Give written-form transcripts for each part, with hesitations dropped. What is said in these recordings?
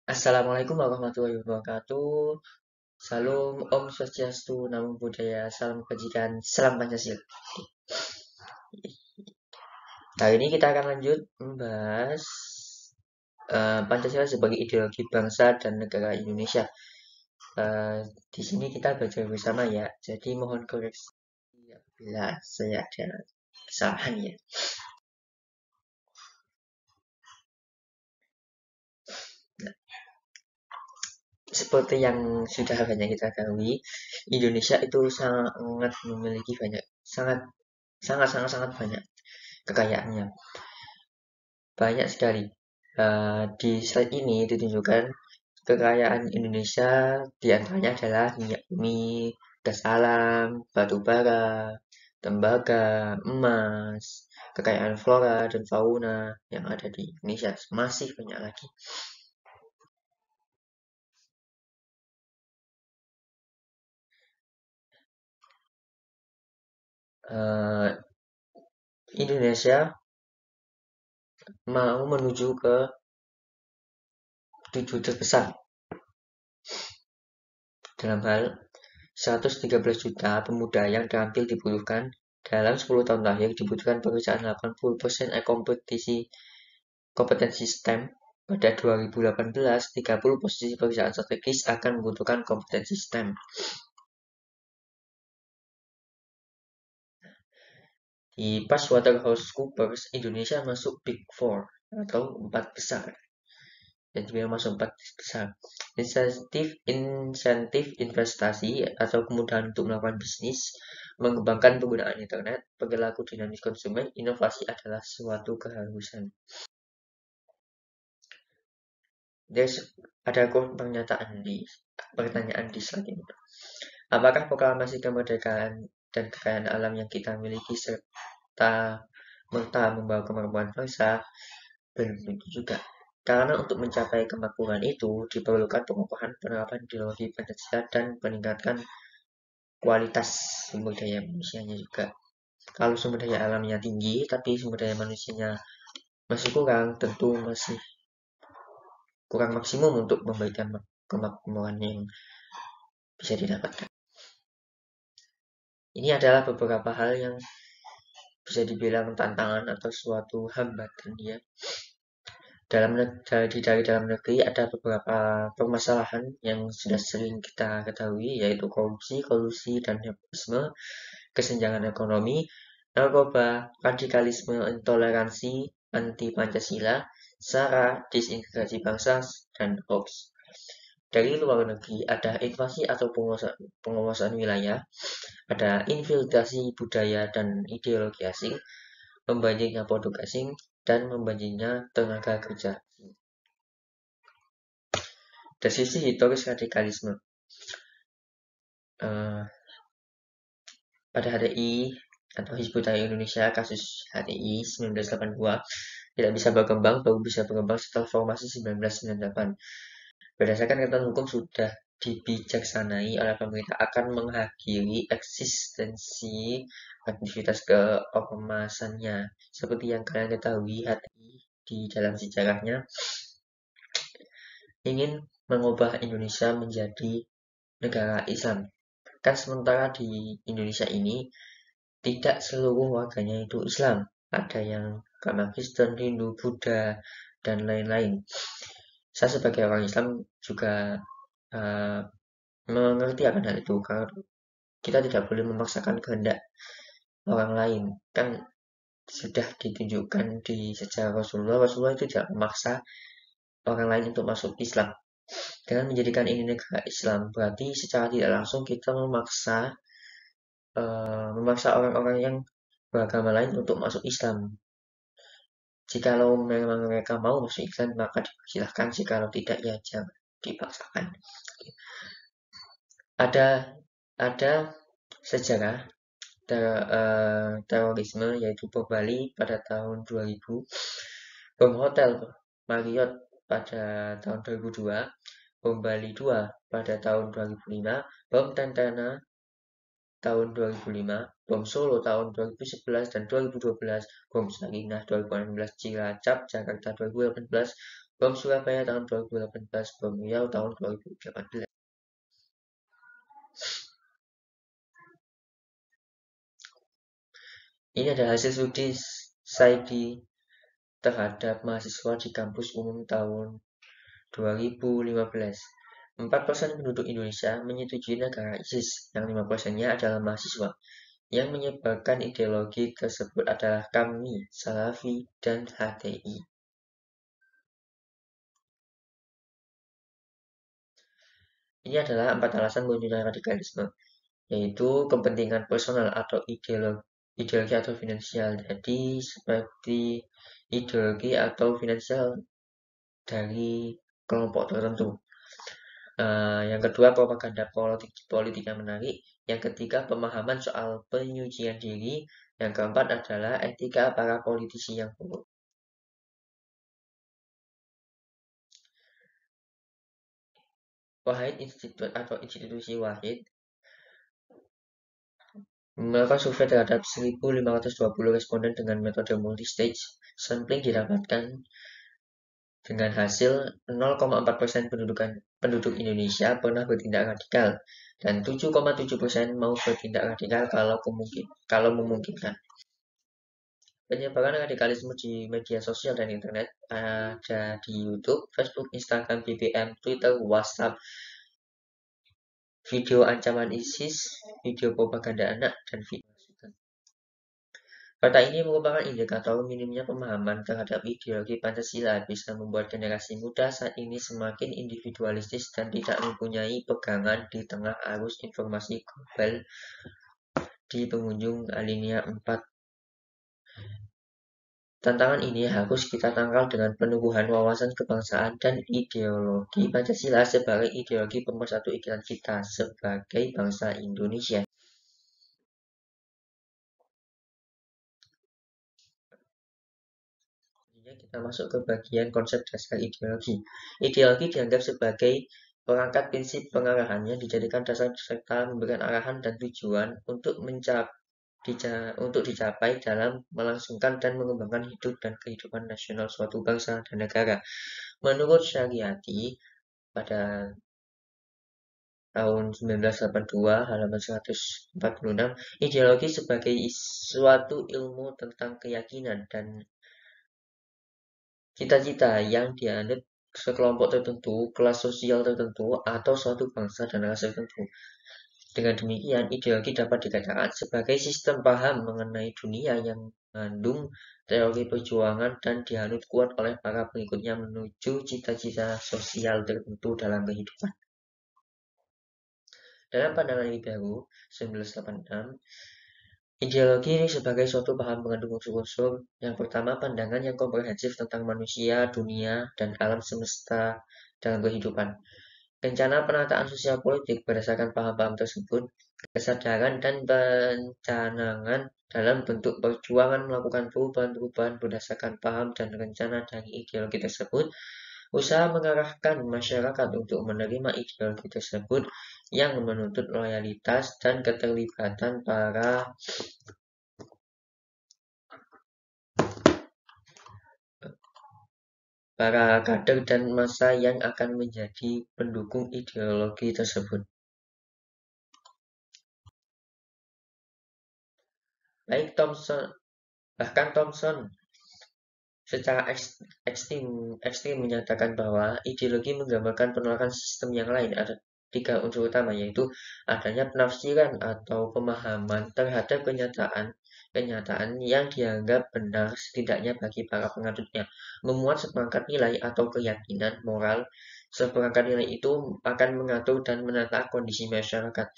Assalamualaikum warahmatullahi wabarakatuh. Salam Om Swastiastu, Namo Buddhaya, salam kebajikan, salam Pancasila. Kali ini kita akan lanjut membahas Pancasila sebagai ideologi bangsa dan negara Indonesia. Di sini kita baca bersama ya. Jadi mohon koreksi apabila saya ada kesalahan ya. Seperti yang sudah banyak kita ketahui, Indonesia itu sangat memiliki sangat banyak kekayaannya. Banyak sekali. Di slide ini ditunjukkan kekayaan Indonesia diantaranya adalah minyak bumi, gas alam, batu bara, tembaga, emas, kekayaan flora dan fauna yang ada di Indonesia. Masih banyak lagi. Eh, Indonesia mau menuju ke 7 terbesar dalam hal 113 juta pemuda yang terampil dibutuhkan dalam 10 tahun terakhir dibutuhkan pekerjaan 80% kompetensi STEM. Pada 2018, 30 posisi pekerjaan strategis akan membutuhkan kompetensi STEM. Di PricewaterhouseCoopers, Indonesia masuk Big Four atau 4 besar. Dan juga masuk 4 besar. Insentif investasi atau kemudahan untuk melakukan bisnis, mengembangkan penggunaan internet, perilaku dinamis konsumen, inovasi adalah suatu keharusan. Ada pertanyaan di slide ini. Apakah proklamasi kemerdekaan dan kekayaan alam yang kita miliki serta merta membawa kemakmuran bangsa? Belum tentu juga. Karena untuk mencapai kemakmuran itu diperlukan pengukuhan penerapan ideologi Pancasila dan peningkatan kualitas sumber daya manusianya juga. Kalau sumber daya alamnya tinggi tapi sumber daya manusianya masih kurang, tentu masih kurang maksimum untuk memberikan kemakmuran yang bisa didapatkan. Ini adalah beberapa hal yang bisa dibilang tantangan atau suatu hambatan ya. Dari dalam negeri ada beberapa permasalahan yang sudah sering kita ketahui, yaitu korupsi, kolusi, dan nepotisme, kesenjangan ekonomi, narkoba, radikalisme, intoleransi, anti-Pancasila, SARA, disintegrasi bangsa, dan hoax. Dari luar negeri ada invasi atau penguasaan wilayah, ada infiltrasi budaya dan ideologi asing, membanjirnya produk asing, dan membanjirnya tenaga kerja. Dari sisi historis radikalisme, pada HTI atau Hizbut Tahrir Indonesia, kasus HTI 1982 tidak bisa berkembang, baru bisa berkembang setelah formasi 1998. Berdasarkan ketentuan hukum sudah dibijaksanai oleh pemerintah akan mengakhiri eksistensi aktivitas keormasannya. Seperti yang kalian ketahui, HTI di dalam sejarahnya ingin mengubah Indonesia menjadi negara Islam. Kan sementara di Indonesia ini tidak seluruh warganya itu Islam. Ada yang agama Kristen, Hindu, Buddha, dan lain-lain. Saya sebagai orang Islam juga mengerti akan hal itu, karena kita tidak boleh memaksakan kehendak orang lain. Kan sudah ditunjukkan di sejarah Rasulullah itu tidak memaksa orang lain untuk masuk Islam. Dengan menjadikan ini negara Islam, berarti secara tidak langsung kita memaksa orang-orang yang beragama lain untuk masuk Islam. Jikalau memang mereka mau masuk Islam, maka dipersilahkan. Jikalau tidak, ya jangan dipaksakan. Ada sejarah terorisme, yaitu bom Bali pada tahun 2000, bom hotel Marriott pada tahun 2002, bom Bali 2 pada tahun 2005, bom Tentana tahun 2005, bom Solo tahun 2011 dan 2012, bom Sarinah 2016, Cilacap, Jakarta 2018, Bom Surabaya tahun 2018, bom Riau tahun 2018. Ini adalah hasil studi Saidi terhadap mahasiswa di kampus umum tahun 2015. 4% penduduk Indonesia menyetujui negara ISIS, yang 5%-nya adalah mahasiswa. Yang menyebarkan ideologi tersebut adalah kami, Salafi, dan HTI. Ini adalah 4 alasan munculnya radikalisme, yaitu kepentingan personal atau ideologi atau finansial. Jadi seperti ideologi atau finansial dari kelompok tertentu. Yang kedua, propaganda politik yang menarik. Yang ketiga, pemahaman soal penyucian diri. Yang keempat adalah etika para politisi yang buruk. Wahid Institute atau institusi Wahid melakukan survei terhadap 1.520 responden dengan metode multi-stage sampling didapatkan dengan hasil 0,4% penduduk Indonesia pernah bertindak radikal dan 7,7% mau bertindak radikal kalau memungkinkan. Penyebaran radikalisme di media sosial dan internet ada di YouTube, Facebook, Instagram, BBM, Twitter, WhatsApp, video ancaman ISIS, video propaganda anak, dan video masukan. Data ini merupakan indikator minimnya pemahaman terhadap ideologi Pancasila bisa membuat generasi muda saat ini semakin individualistis dan tidak mempunyai pegangan di tengah arus informasi global di pengunjung alinea 4. Tantangan ini harus kita tangkal dengan penubuhan wawasan kebangsaan dan ideologi Pancasila sebagai ideologi pemersatu ikatan kita sebagai bangsa Indonesia. Kita masuk ke bagian konsep dasar ideologi. Ideologi dianggap sebagai perangkat prinsip pengarahan yang dijadikan dasar serta memberikan arahan dan tujuan untuk dicapai dalam melangsungkan dan mengembangkan hidup dan kehidupan nasional suatu bangsa dan negara. Menurut Syariati pada tahun 1982 halaman 146, ideologi sebagai suatu ilmu tentang keyakinan dan cita-cita yang dianut sekelompok tertentu, kelas sosial tertentu, atau suatu bangsa dan ras tertentu. Dengan demikian, ideologi dapat dikatakan sebagai sistem paham mengenai dunia yang mengandung teori perjuangan dan dianut kuat oleh para pengikutnya menuju cita-cita sosial tertentu dalam kehidupan. Dalam pandangan ini baru, 1986, ideologi sebagai suatu paham mengandung unsur-unsur. Yang pertama, pandangan yang komprehensif tentang manusia, dunia, dan alam semesta dalam kehidupan. Rencana penataan sosial politik berdasarkan paham-paham tersebut, kesadaran dan pencanangan dalam bentuk perjuangan melakukan perubahan-perubahan berdasarkan paham dan rencana dari ideologi tersebut, usaha mengarahkan masyarakat untuk menerima ideologi tersebut yang menuntut loyalitas dan keterlibatan para kader dan massa yang akan menjadi pendukung ideologi tersebut. Bahkan Thomson secara ekstrim menyatakan bahwa ideologi menggambarkan penolakan sistem yang lain. Ada 3 unsur utama, yaitu adanya penafsiran atau pemahaman terhadap kenyataan yang dianggap benar setidaknya bagi para penganutnya, memuat seperangkat nilai atau keyakinan moral. Seperangkat nilai itu akan mengatur dan menata kondisi masyarakat,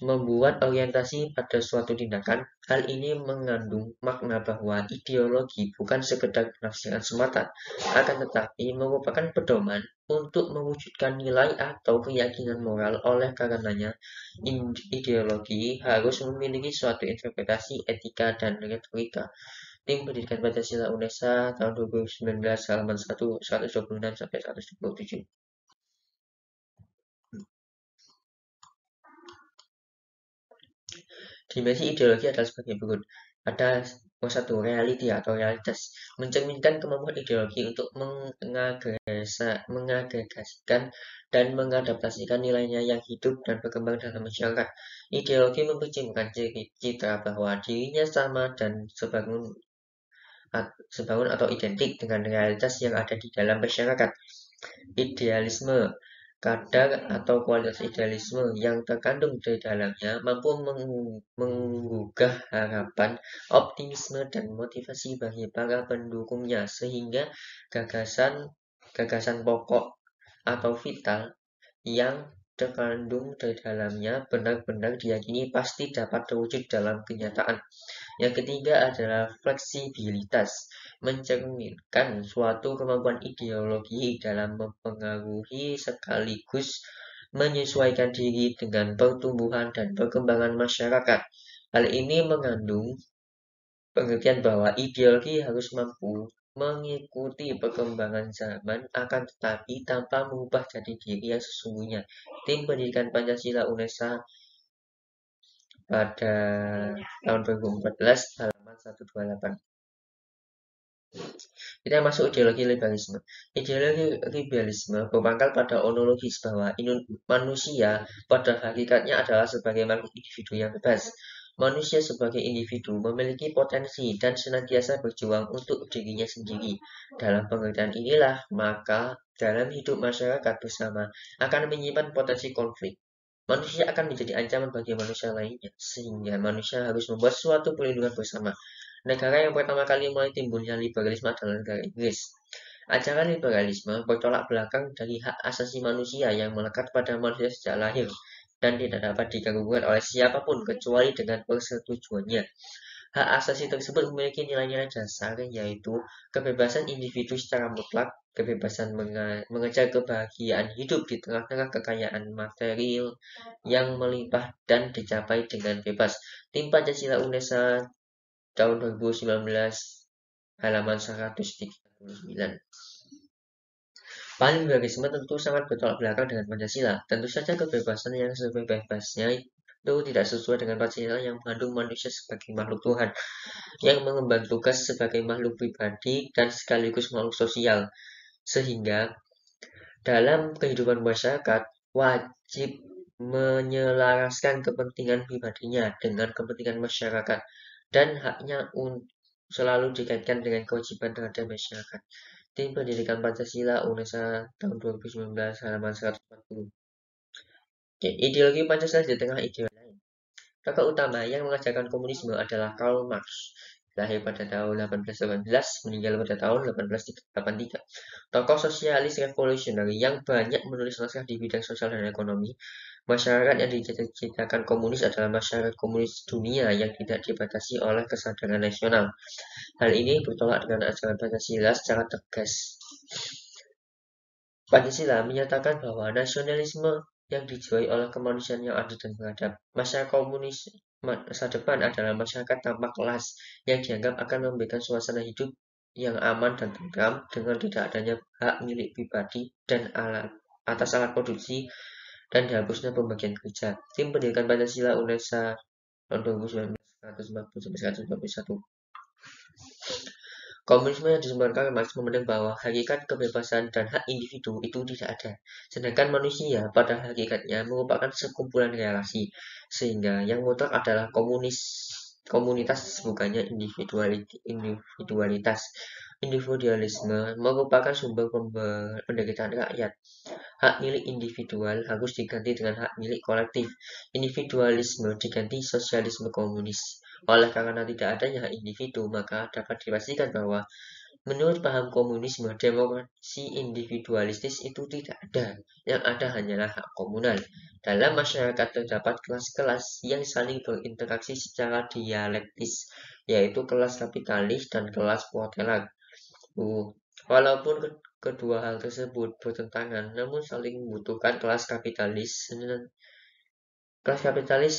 membuat orientasi pada suatu tindakan. Hal ini mengandung makna bahwa ideologi bukan sekedar penafsiran semata, akan tetapi merupakan pedoman untuk mewujudkan nilai atau keyakinan moral. Oleh karenanya, ideologi harus memiliki suatu interpretasi etika dan retorika. Tim Pendidikan Pancasila UNESA tahun 2019 halaman 126 sampai 127. Dimensi ideologi adalah sebagai berikut. Ada satu reality atau realitas, mencerminkan kemampuan ideologi untuk mengagregasikan dan mengadaptasikan nilainya yang hidup dan berkembang dalam masyarakat. Ideologi memperciumkan citra bahwa dirinya sama dan sebangun atau identik dengan realitas yang ada di dalam masyarakat. Idealisme, kadar atau kualitas idealisme yang terkandung di dalamnya mampu menggugah harapan, optimisme, dan motivasi bagi para pendukungnya sehingga gagasan pokok atau vital yang terkandung di dalamnya benar-benar diyakini pasti dapat terwujud dalam kenyataan. Yang ketiga adalah fleksibilitas, mencerminkan suatu kemampuan ideologi dalam mempengaruhi sekaligus menyesuaikan diri dengan pertumbuhan dan perkembangan masyarakat. Hal ini mengandung pengertian bahwa ideologi harus mampu mengikuti perkembangan zaman akan tetapi tanpa mengubah jati diri yang sesungguhnya. Tim Pendidikan Pancasila UNESA pada tahun 2014 halaman 128. Kita masuk ideologi liberalisme. Ideologi liberalisme berpangkal pada ontologis bahwa manusia pada hakikatnya adalah sebagai makhluk individu yang bebas. Manusia sebagai individu memiliki potensi dan senantiasa berjuang untuk dirinya sendiri. Dalam pengertian inilah, maka dalam hidup masyarakat bersama akan menyimpan potensi konflik. Manusia akan menjadi ancaman bagi manusia lainnya, sehingga manusia harus membuat suatu perlindungan bersama. Negara yang pertama kali mulai timbulnya liberalisme adalah negara Inggris. Ajaran liberalisme bertolak belakang dari hak asasi manusia yang melekat pada manusia sejak lahir dan tidak dapat diganggu oleh siapapun kecuali dengan persetujuannya. Hak asasi tersebut memiliki nilai-nilai dasar yaitu kebebasan individu secara mutlak, kebebasan mengejar kebahagiaan hidup di tengah-tengah kekayaan material yang melimpah dan dicapai dengan bebas. Tim Pancasila UNESA tahun 2019 halaman 139. Liberalisme tentu sangat bertolak belakang dengan Pancasila. Tentu saja kebebasan yang sebebas-bebasnya itu tidak sesuai dengan Pancasila yang mengandung manusia sebagai makhluk Tuhan, yang mengemban tugas sebagai makhluk pribadi dan sekaligus makhluk sosial. Sehingga dalam kehidupan masyarakat wajib menyelaraskan kepentingan pribadinya dengan kepentingan masyarakat dan haknya selalu dikaitkan dengan kewajiban terhadap masyarakat. Tim Pendidikan Pancasila UNESA tahun 2019 halaman 140. Oke, ideologi Pancasila di tengah ideologi lain. Tokoh utama yang mengajarkan komunisme adalah Karl Marx. Lahir pada tahun 1818, meninggal pada tahun 1883. Tokoh sosialis revolusioner yang banyak menulis naskah di bidang sosial dan ekonomi. Masyarakat yang diciptakan komunis adalah masyarakat komunis dunia yang tidak dibatasi oleh kesadaran nasional. Hal ini bertolak dengan ajaran Pancasila secara tegas. Pancasila menyatakan bahwa nasionalisme yang dijiwai oleh kemanusiaan yang adil dan beradab. Masyarakat komunis masa depan adalah masyarakat tanpa kelas yang dianggap akan memberikan suasana hidup yang aman dan tentram dengan tidak adanya hak milik pribadi dan atas alat produksi dan dihapusnya pembagian kerja. Tim Pendidikan Pancasila UNESA tahun 2019 140-141. Komunisme yang disumberkan Marx memandang bahwa hakikat kebebasan dan hak individu itu tidak ada, sedangkan manusia pada hakikatnya merupakan sekumpulan relasi, sehingga yang mutlak adalah komunitas bukannya individualitas. Individualisme merupakan sumber penderitaan rakyat. Hak milik individual harus diganti dengan hak milik kolektif. Individualisme diganti sosialisme komunis. Oleh karena tidak adanya hak individu, maka dapat dipastikan bahwa menurut paham komunisme, demokrasi individualistis itu tidak ada. Yang ada hanyalah hak komunal. Dalam masyarakat terdapat kelas-kelas yang saling berinteraksi secara dialektis, yaitu kelas kapitalis dan kelas proletariat. Walaupun kedua hal tersebut bertentangan, namun saling membutuhkan. Kelas kapitalis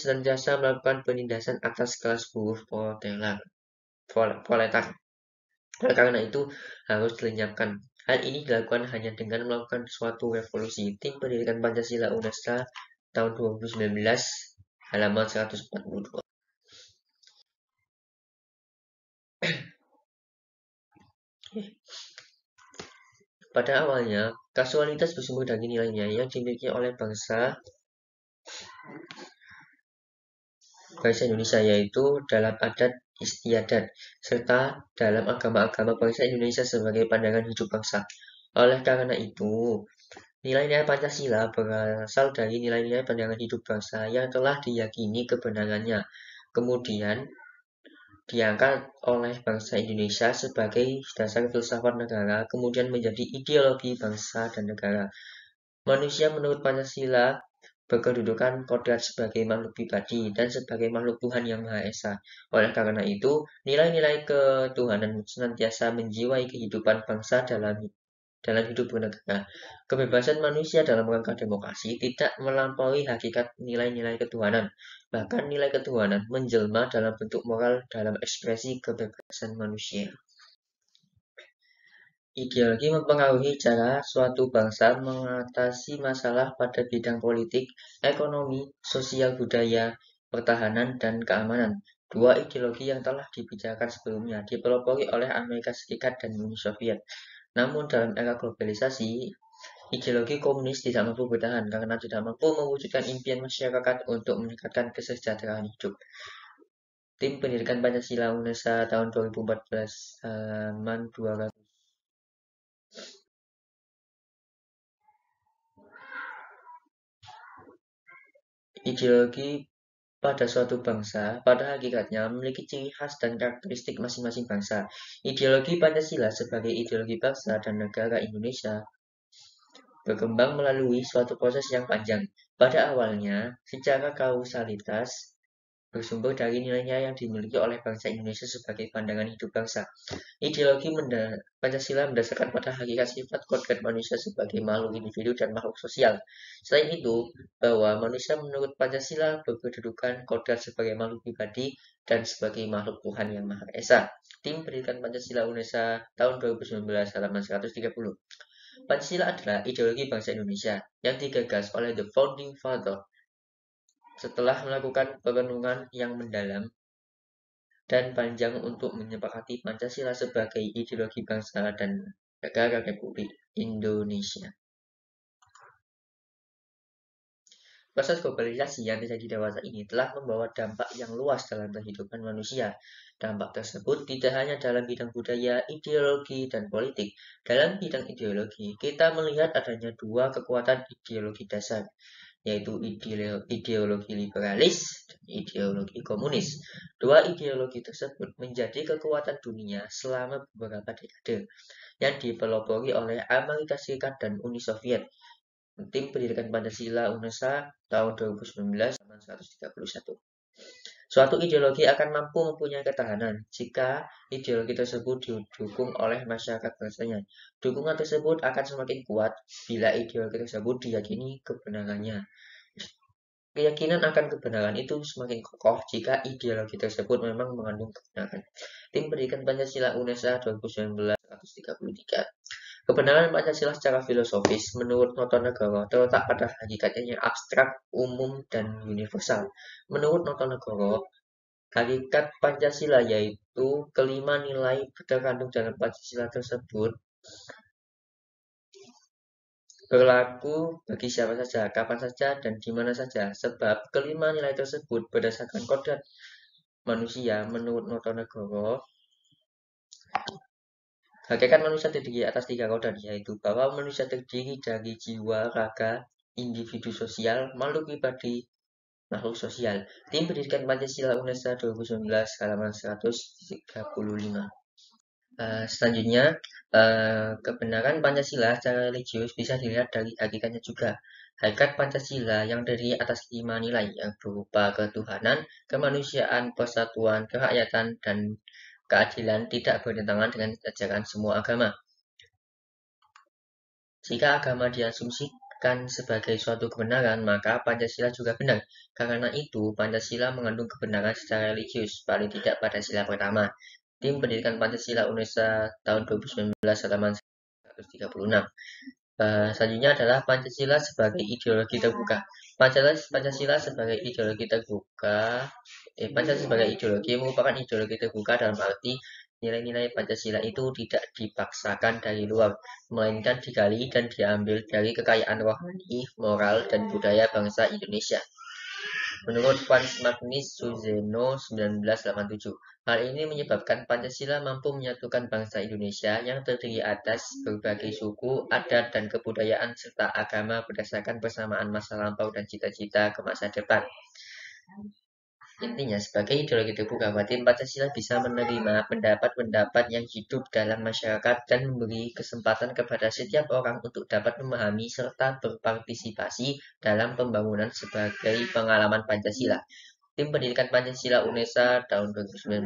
senantiasa melakukan penindasan atas kelas buruh proletar. Oleh karena itu, harus dilenyapkan. Hal ini dilakukan hanya dengan melakukan suatu revolusi. Tim Pendidikan Pancasila UNESA tahun 2019 halaman 142. Pada awalnya, kasualitas bersumber dari nilainya yang dimiliki oleh bangsa Indonesia, yaitu dalam adat istiadat, serta dalam agama-agama bangsa Indonesia sebagai pandangan hidup bangsa. Oleh karena itu, nilai-nilai Pancasila berasal dari nilai-nilai pandangan hidup bangsa yang telah diyakini kebenarannya, kemudian diangkat oleh bangsa Indonesia sebagai dasar filsafat negara, kemudian menjadi ideologi bangsa dan negara. Manusia menurut Pancasila berkedudukan kodrat sebagai makhluk pribadi dan sebagai makhluk Tuhan yang Maha Esa. Oleh karena itu, nilai-nilai ketuhanan senantiasa menjiwai kehidupan bangsa dalam hidup bernegara. Kebebasan manusia dalam rangka demokrasi tidak melampaui hakikat nilai-nilai ketuhanan. Bahkan nilai ketuhanan menjelma dalam bentuk moral dalam ekspresi kebebasan manusia. Ideologi mempengaruhi cara suatu bangsa mengatasi masalah pada bidang politik, ekonomi, sosial budaya, pertahanan, dan keamanan. Dua ideologi yang telah dibicarakan sebelumnya dipelopori oleh Amerika Serikat dan Uni Soviet. Namun dalam era globalisasi, ideologi komunis tidak mampu bertahan karena tidak mampu mewujudkan impian masyarakat untuk meningkatkan kesejahteraan hidup. Tim Pendidikan Pancasila UNESA tahun 2014 halaman 200. Ideologi pada suatu bangsa pada hakikatnya memiliki ciri khas dan karakteristik masing-masing bangsa. Ideologi Pancasila sebagai ideologi bangsa dan negara Indonesia berkembang melalui suatu proses yang panjang. Pada awalnya, secara kausalitas, bersumber dari nilainya yang dimiliki oleh bangsa Indonesia sebagai pandangan hidup bangsa. Ideologi Pancasila mendasarkan pada hakikat sifat kodrat manusia sebagai makhluk individu dan makhluk sosial. Selain itu, bahwa manusia menurut Pancasila berkedudukan kodrat sebagai makhluk pribadi dan sebagai makhluk Tuhan yang Maha Esa. Tim Pendidikan Pancasila UNESA tahun 2019 halaman 130. Pancasila adalah ideologi bangsa Indonesia yang digagas oleh The Founding Father setelah melakukan perenungan yang mendalam dan panjang untuk menyepakati Pancasila sebagai ideologi bangsa dan negara Republik Indonesia. Proses globalisasi yang terjadi dewasa ini telah membawa dampak yang luas dalam kehidupan manusia. Dampak tersebut tidak hanya dalam bidang budaya, ideologi, dan politik. Dalam bidang ideologi, kita melihat adanya dua kekuatan ideologi dasar, yaitu ideologi liberalis dan ideologi komunis. Dua ideologi tersebut menjadi kekuatan dunia selama beberapa dekade yang dipelopori oleh Amerika Serikat dan Uni Soviet. Tim Pendidikan Pancasila UNESA tahun 2019 halaman 131. Suatu ideologi akan mampu mempunyai ketahanan jika ideologi tersebut didukung oleh masyarakat bangsanya. Dukungan tersebut akan semakin kuat bila ideologi tersebut diyakini kebenarannya. Keyakinan akan kebenaran itu semakin kokoh jika ideologi tersebut memang mengandung kebenaran. Tim Pendidikan Pancasila UNESA 2019 133. Kebenaran Pancasila secara filosofis menurut Notonegoro terletak pada hakikatnya yang abstrak, umum, dan universal. Menurut Notonegoro, hakikat Pancasila yaitu kelima nilai terkandung dalam Pancasila tersebut berlaku bagi siapa saja, kapan saja, dan di mana saja. Sebab kelima nilai tersebut berdasarkan kodrat manusia menurut Notonegoro. Hakikat manusia terdiri atas tiga kodrat, yaitu bahwa manusia terdiri dari jiwa, raga, individu sosial, makhluk pribadi, makhluk sosial. Tim Pendidikan Pancasila UNESA 2019 halaman 135. Selanjutnya, kebenaran Pancasila secara religius bisa dilihat dari hakikatnya juga. Hakikat Pancasila yang terdiri atas 5 nilai yang berupa ketuhanan, kemanusiaan, persatuan, kerakyatan, dan keadilan tidak bertentangan dengan ajaran semua agama. Jika agama diasumsikan sebagai suatu kebenaran, maka Pancasila juga benar. Karena itu, Pancasila mengandung kebenaran secara religius, paling tidak pada sila pertama. Tim Pendidikan Pancasila UNESA tahun 2019 halaman 136. Selanjutnya adalah Pancasila sebagai ideologi terbuka. Pancasila sebagai ideologi terbuka. Pancasila sebagai ideologi merupakan ideologi terbuka dalam arti nilai-nilai Pancasila itu tidak dipaksakan dari luar, melainkan digali dan diambil dari kekayaan rohani, moral, dan budaya bangsa Indonesia. Menurut Franz Magnus Suzeno 1987, hal ini menyebabkan Pancasila mampu menyatukan bangsa Indonesia yang terdiri atas berbagai suku, adat, dan kebudayaan serta agama berdasarkan persamaan masa lampau dan cita-cita ke masa depan. Intinya, sebagai ideologi terbuka batin, Pancasila bisa menerima pendapat-pendapat yang hidup dalam masyarakat dan memberi kesempatan kepada setiap orang untuk dapat memahami serta berpartisipasi dalam pembangunan sebagai pengalaman Pancasila. Tim Pendidikan Pancasila UNESA tahun 2019,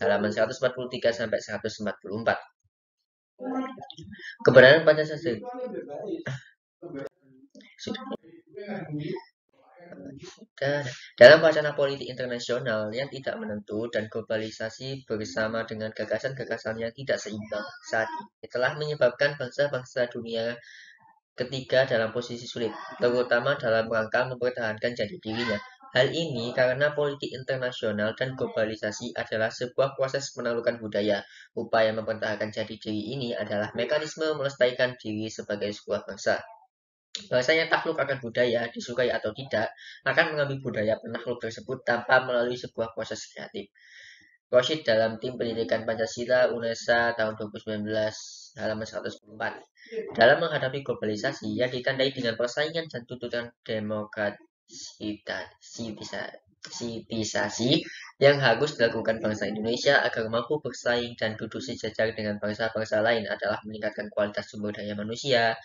halaman 143 sampai 144. Kebenaran Pancasila sudah. Dalam wacana politik internasional yang tidak menentu dan globalisasi bersama dengan gagasan-gagasan yang tidak seimbang saat ini telah menyebabkan bangsa-bangsa dunia ketiga dalam posisi sulit, terutama dalam rangka mempertahankan jati dirinya. Hal ini karena politik internasional dan globalisasi adalah sebuah proses penaklukan budaya. Upaya mempertahankan jati diri ini adalah mekanisme melestarikan diri sebagai sebuah bangsa. Bangsa yang takluk akan budaya, disukai atau tidak, akan mengambil budaya penakluk tersebut tanpa melalui sebuah proses kreatif. Roshid dalam Tim Pendidikan Pancasila UNESA tahun 2019, halaman 104. Dalam menghadapi globalisasi yang ditandai dengan persaingan dan tuntutan demokratisasi yang harus dilakukan bangsa Indonesia agar mampu bersaing dan duduk sejajar dengan bangsa-bangsa lain adalah meningkatkan kualitas sumber daya manusia,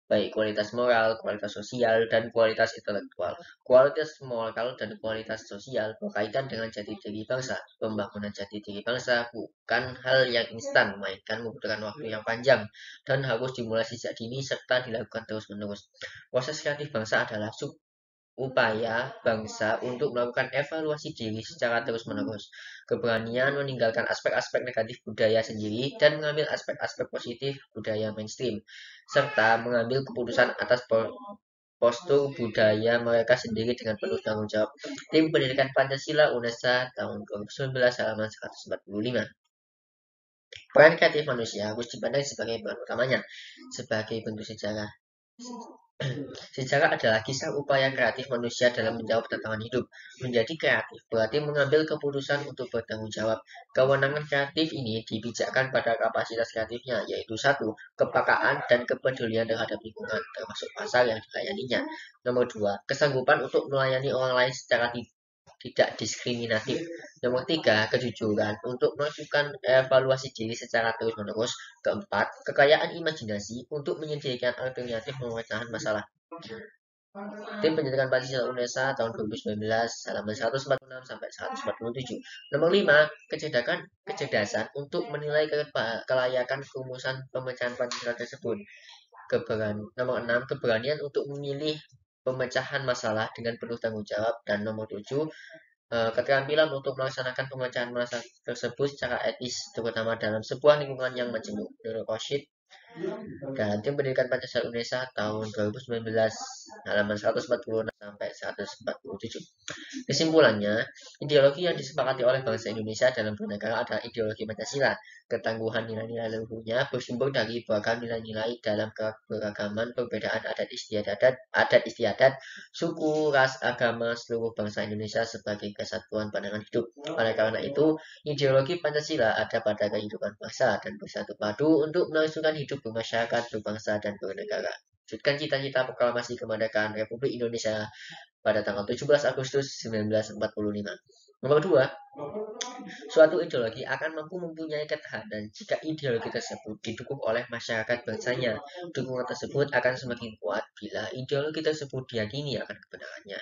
baik kualitas moral, kualitas sosial, dan kualitas intelektual. Kualitas moral dan kualitas sosial berkaitan dengan jati diri bangsa. Pembangunan jati diri bangsa bukan hal yang instan, melainkan membutuhkan waktu yang panjang dan harus dimulai sejak dini serta dilakukan terus-menerus. Proses kreatif bangsa adalah upaya bangsa untuk melakukan evaluasi diri secara terus-menerus, keberanian meninggalkan aspek-aspek negatif budaya sendiri dan mengambil aspek-aspek positif budaya mainstream, serta mengambil keputusan atas postur budaya mereka sendiri dengan penuh tanggung jawab. Tim Pendidikan Pancasila UNESA tahun 2019, halaman 145. Peran kreatif manusia harus dipandang sebagai peran utamanya, sebagai bentuk sejarah. Sejarah adalah kisah upaya kreatif manusia dalam menjawab tantangan hidup. Menjadi kreatif berarti mengambil keputusan untuk bertanggung jawab. Kewenangan kreatif ini dibijakkan pada kapasitas kreatifnya, yaitu 1. Kepekaan dan kepedulian terhadap lingkungan, termasuk pasar yang dilayaninya. Nomor 2. Kesanggupan untuk melayani orang lain secara tidak diskriminatif. Nomor 3, kejujuran untuk melakukan evaluasi diri secara terus-menerus. Keempat, kekayaan imajinasi untuk menyediakan alternatif pemecahan masalah. Tim Pendidikan Pancasila UNESA tahun 2019, halaman 146 sampai 147. Nomor 5, kecerdasan untuk menilai kelayakan rumusan pemecahan Pancasila tersebut. Nomor 6, keberanian untuk memilih pemecahan masalah dengan penuh tanggung jawab. Dan nomor 7, keterampilan untuk melaksanakan pemecahan masalah tersebut secara etis, terutama dalam sebuah lingkungan yang majemuk. Menurut Roshid dalam Tim Pendidikan Pancasila Indonesia tahun 2019, halaman 146 sampai 147. Kesimpulannya, ideologi yang disepakati oleh bangsa Indonesia dalam bernegara adalah ideologi Pancasila. Ketangguhan nilai-nilai leluhurnya bersumber dari beragam nilai-nilai dalam keberagaman perbedaan adat istiadat, suku, ras, agama seluruh bangsa Indonesia sebagai kesatuan pandangan hidup. Oleh karena itu, ideologi Pancasila ada pada kehidupan bangsa dan bersatu padu untuk melangsungkan hidup bermasyarakat, berbangsa, dan bernegara. Wujudkan cita-cita proklamasi kemerdekaan Republik Indonesia pada tanggal 17 Agustus 1945. Nomor 2, suatu ideologi akan mampu mempunyai ketahanan jika ideologi tersebut didukung oleh masyarakat bangsanya. Dukungan tersebut akan semakin kuat bila ideologi tersebut diyakini akan kebenarannya.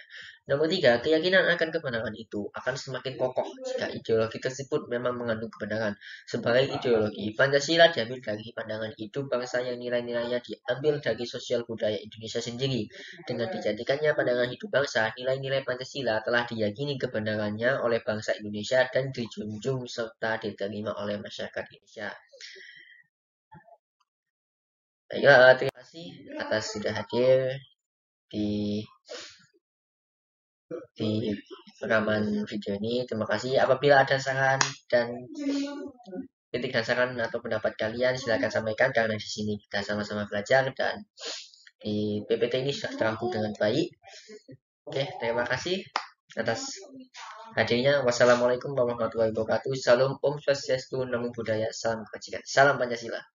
Nomor 3, keyakinan akan kebenaran itu akan semakin kokoh jika ideologi tersebut memang mengandung kebenaran. Sebagai ideologi, Pancasila diambil dari pandangan hidup bangsa yang nilai-nilainya diambil dari sosial budaya Indonesia sendiri. Dengan dijadikannya pandangan hidup bangsa, nilai-nilai Pancasila telah diyakini kebenarannya oleh bangsa Indonesia dan dijunjung serta diterima oleh masyarakat Indonesia. Baiklah, terima kasih atas sudah hadir di rekaman video ini. Terima kasih. Apabila ada saran dan Kritik dan saran atau pendapat kalian silakan sampaikan, karena di sini kita sama-sama belajar dan di PPT ini sudah terangkum dengan baik. Oke, terima kasih atas hadirnya. Wassalamualaikum warahmatullahi wabarakatuh. Salam Om Swastiastu, Namo Buddhaya, salam kebajikan, salam Pancasila.